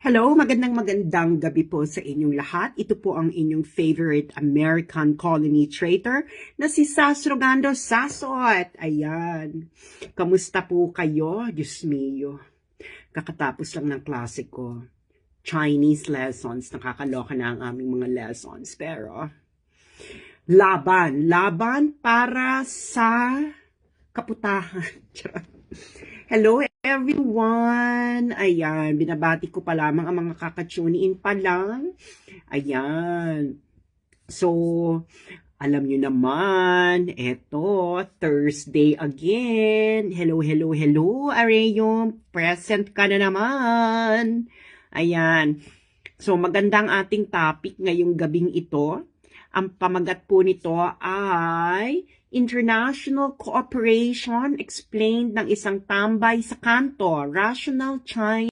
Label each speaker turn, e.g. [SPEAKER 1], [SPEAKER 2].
[SPEAKER 1] Hello, magandang gabi po sa inyong lahat. Ito po ang inyong favorite American colony traitor na si Sas Rogando Sasot. Ayan. Kamusta po kayo? Diyos mio. Kakatapos lang ng klase ko. Chinese lessons. Nakakaloka na ang aming mga lessons. Pero, laban para sa kaputahan. Hello everyone! Ayan, binabati ko pa lamang ang mga kakatune-in pa lang. Ayan. So, alam nyo naman, eto, Thursday again. Hello, Areo. Present ka na naman. Ayan. So, magandang ating topic ngayong gabing ito. Ang pamagat po nito ay International Cooperation explained ng isang tambay sa kanto, Rational China